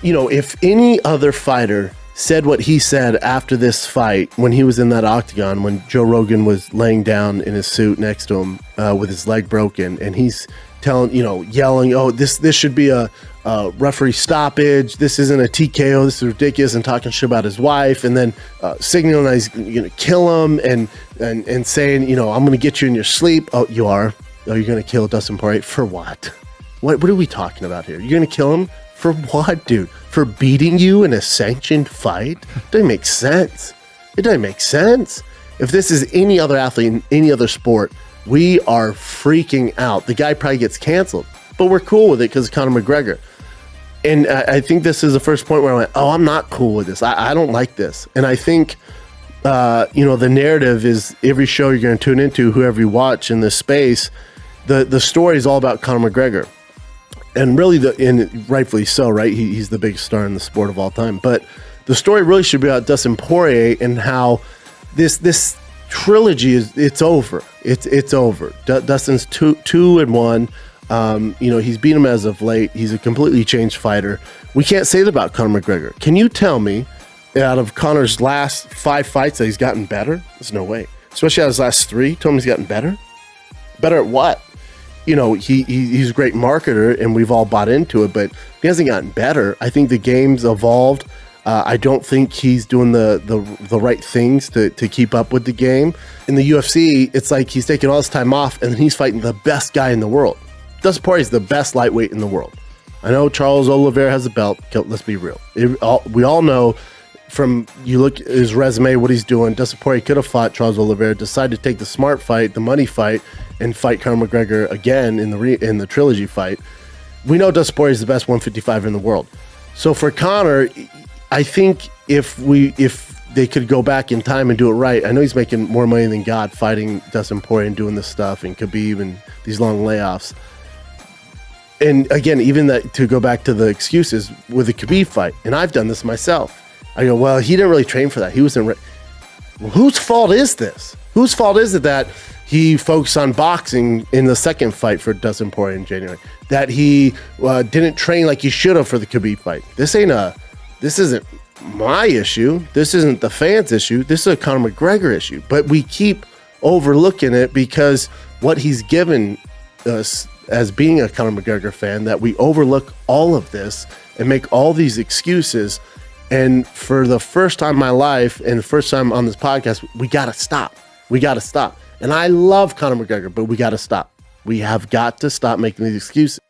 if any other fighter said what he said after this fight when he was in that octagon, when Joe Rogan was laying down in his suit next to him with his leg broken, and he's yelling, oh, this should be a referee stoppage, this isn't a TKO, this is ridiculous, and talking shit about his wife, and then signaling that he's going to kill him, and saying, I'm going to get you in your sleep. Oh, you are? Oh, you're going to kill Dustin Poirier? For what? What are we talking about here? You're going to kill him? For what, dude? For beating you in a sanctioned fight? Doesn't make sense. It doesn't make sense. If this is any other athlete in any other sport, we are freaking out. The guy probably gets canceled, but we're cool with it because of Conor McGregor. And I think this is the first point where I went, oh, I'm not cool with this. I don't like this. And I think, the narrative is every show you're going to tune into, whoever you watch in this space, the story is all about Conor McGregor. And really, and rightfully so, right? He's the biggest star in the sport of all time. But the story really should be about Dustin Poirier and how this trilogy it's over. It's over. Dustin's 2-1. He's beat him as of late. He's a completely changed fighter. We can't say that about Conor McGregor. Can you tell me, out of Conor's last 5 fights, that he's gotten better? There's no way. Especially out of his last 3. Tell me he's gotten better. Better at what? He's a great marketer, and we've all bought into it, but he hasn't gotten better. I think the game's evolved. I don't think he's doing the right things to keep up with the game. In the UFC, it's like he's taking all this time off, and then he's fighting the best guy in the world. Dustin Poirier is the best lightweight in the world. I know Charles Oliveira has a belt. Let's be real. We all know from you look at his resume, what he's doing. Dustin Poirier could have fought Charles Oliveira, decided to take the smart fight, the money fight, and fight Conor McGregor again in the trilogy fight. We know Dustin Poirier is the best 155 in the world. So for Conor, I think if they could go back in time and do it right, I know he's making more money than God fighting Dustin Poirier and doing this stuff, and Khabib and these long layoffs. And again, even that, to go back to the excuses with the Khabib fight, and I've done this myself. I go, well, he didn't really train for that. He wasn't well, whose fault is this? Whose fault is it that he focused on boxing in the second fight for Dustin Poirier in January? That he didn't train like he should have for the Khabib fight? This isn't my issue. This isn't the fans' issue. This is a Conor McGregor issue. But we keep overlooking it because what he's given us as being a Conor McGregor fan, that we overlook all of this and make all these excuses. And for the first time in my life and the first time on this podcast, we got to stop. We got to stop. And I love Conor McGregor, but we got to stop. We have got to stop making these excuses.